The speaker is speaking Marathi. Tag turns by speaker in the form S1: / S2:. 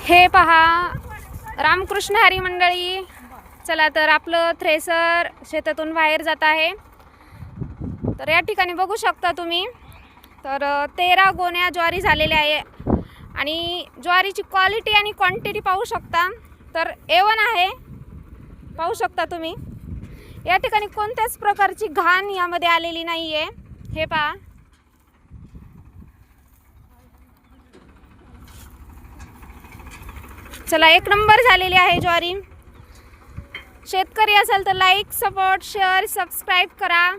S1: हे पहा रामकृष्ण हरी मंडळी, चला तर आपलं थ्रेसर शेतातून बाहेर जात आहे। तर या ठिकाणी बघू शकता तुम्ही, तर 13 गोण्या ज्वारी झालेल्या आहे आणि ज्वारीची क्वालिटी आणि क्वांटिटी पाहू शकता। तर A1 आहे, पाहू शकता तुम्ही। या ठिकाणी कोणत्याच प्रकारची घाण यामध्ये आलेली नाही आहे। हे पहा, चला एक नंबर झालेली आहे ज्वारी। शेतकरी असेल तर लाईक, सपोर्ट, शेअर, सबस्क्राईब करा।